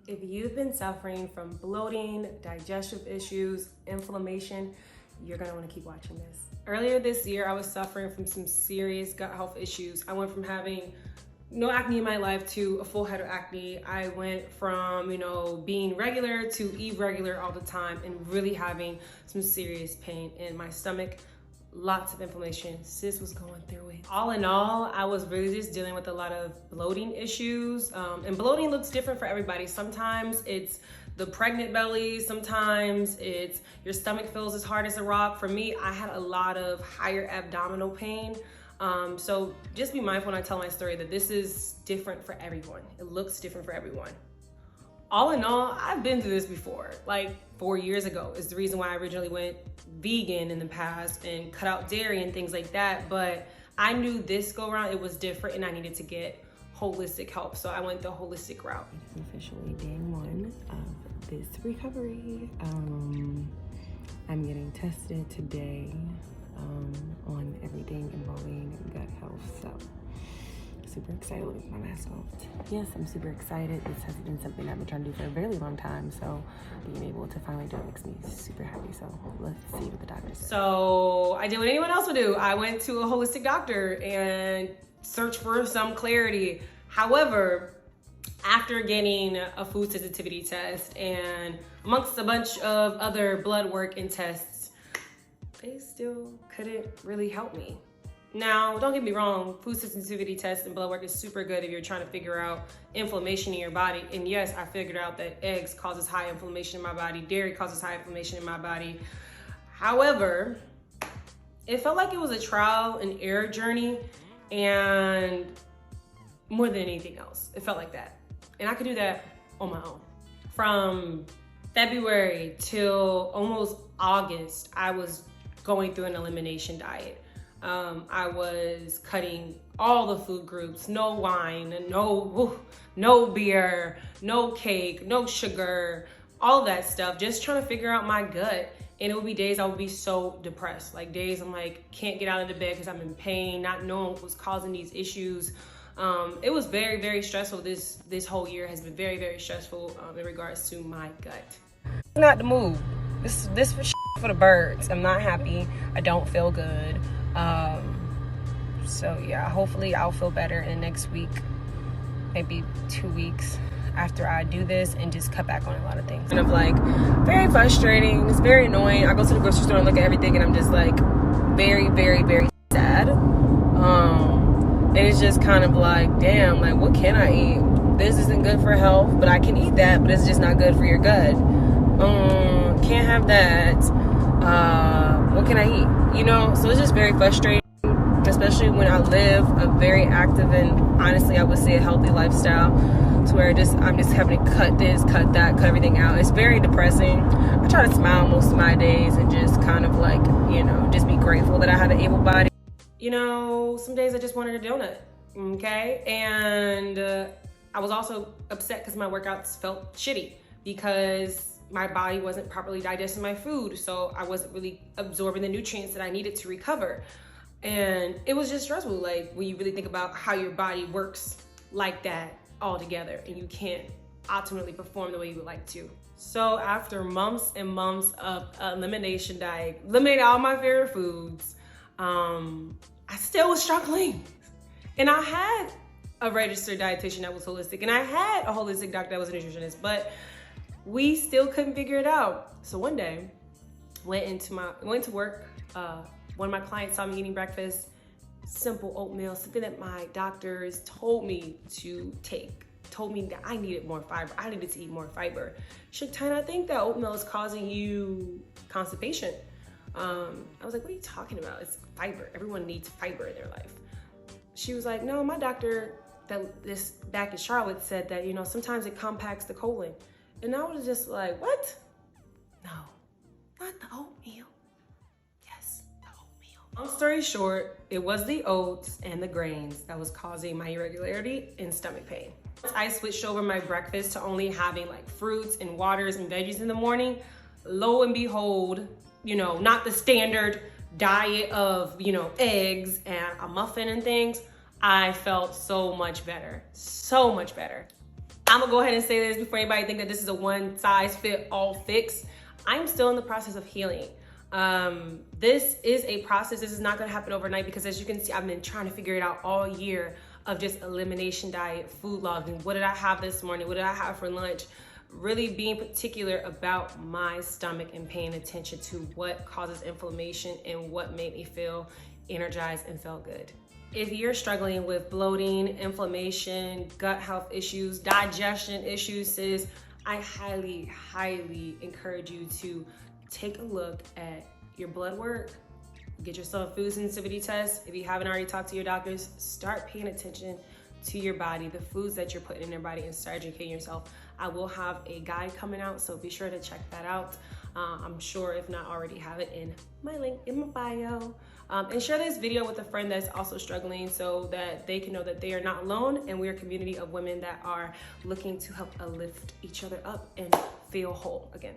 If you've been suffering from bloating, digestive issues, inflammation, you're gonna wanna keep watching this. Earlier this year, I was suffering from some serious gut health issues. I went from having no acne in my life to a full head of acne. I went from, being regular to irregular all the time and really having some serious pain in my stomach. Lots of inflammation. Sis was going through it. All in all, I was really just dealing with a lot of bloating issues. And bloating looks different for everybody. Sometimes it's the pregnant belly. Sometimes it's your stomach feels as hard as a rock. For me, I had a lot of higher abdominal pain. So just be mindful when I tell my story that this is different for everyone. It looks different for everyone. All in all, I've been through this before. Like 4 years ago is the reason why I originally went vegan in the past and cut out dairy and things like that. But I knew this go around, it was different and I needed to get holistic help. So I went the holistic route. It is officially day one of this recovery. I'm getting tested today on everything involving gut health. So super excited with my mask off. Yes, I'm super excited. This has been something I've been trying to do for a very long time. So being able to finally do it makes me super happy. So let's see what the doctor says. So I did what anyone else would do. I went to a holistic doctor and searched for some clarity. However, after getting a food sensitivity test and amongst a bunch of other blood work and tests, they still couldn't really help me. Now, don't get me wrong, food sensitivity test and blood work is super good if you're trying to figure out inflammation in your body. And yes, I figured out that eggs causes high inflammation in my body, dairy causes high inflammation in my body. However, it felt like it was a trial and error journey, and more than anything else, it felt like that. And I could do that on my own. From February till almost August, I was going through an elimination diet. I was cutting all the food groups, no wine, no beer, no cake, no sugar, all that stuff, just trying to figure out my gut. And it would be days I would be so depressed, like days I'm like, can't get out of the bed because I'm in pain, not knowing what was causing these issues. It was very, very stressful. This whole year has been very, very stressful in regards to my gut. Not the move. This for the birds. I'm not happy. I don't feel good. So yeah, hopefully I'll feel better in the next week, maybe 2 weeks after I do this and just cut back on a lot of things. Kind of like very frustrating. It's very annoying. I go to the grocery store and look at everything and I'm just like very, very, very sad. And it's just kind of like, damn, like what can I eat? This isn't good for health, but I can eat that, but it's just not good for your gut. Can't have that. What can I eat? So it's just very frustrating, especially when I live a very active and honestly, I would say a healthy lifestyle, to where I'm just having to cut this, cut that, cut everything out. It's very depressing. I try to smile most of my days and just kind of like, just be grateful that I have an able body. Some days I just wanted a donut, okay? And I was also upset because my workouts felt shitty because my body wasn't properly digesting my food, so I wasn't really absorbing the nutrients that I needed to recover. And it was just stressful, like when you really think about how your body works like that all together and you can't ultimately perform the way you would like to. So after months and months of elimination diet, eliminated all my favorite foods, I still was struggling. And I had a registered dietitian that was holistic, and I had a holistic doctor that was a nutritionist, but we still couldn't figure it out. So one day, went to work. One of my clients saw me eating breakfast, simple oatmeal, something that my doctors told me to take, told me that I needed more fiber. I needed to eat more fiber. Shaktan, I think that oatmeal is causing you constipation. I was like, what are you talking about? It's fiber. Everyone needs fiber in their life. She was like, no, my doctor this back in Charlotte said that, sometimes it compacts the colon. And I was just like, what? No, not the oatmeal. Yes, the oatmeal. Long story short, it was the oats and the grains that was causing my irregularity and stomach pain. Once I switched over my breakfast to only having like fruits and waters and veggies in the morning, lo and behold, not the standard diet of, eggs and a muffin and things, I felt so much better, so much better. I'm gonna go ahead and say this before anybody think that this is a one size fit all fix. I'm still in the process of healing. This is a process. This is not gonna happen overnight because as you can see, I've been trying to figure it out all year of just elimination diet, food logging. What did I have this morning? What did I have for lunch? Really being particular about my stomach and paying attention to what causes inflammation and what made me feel energized and felt good. If you're struggling with bloating, inflammation, gut health issues, digestion issues, sis, I highly, highly encourage you to take a look at your blood work, get yourself a food sensitivity test. If you haven't already talked to your doctors, start paying attention to your body, the foods that you're putting in your body, and start educating yourself. I will have a guide coming out, so be sure to check that out. I'm sure if not already have it in my link in my bio. And share this video with a friend that's also struggling so that they can know that they are not alone and we're a community of women that are looking to help lift each other up and feel whole again.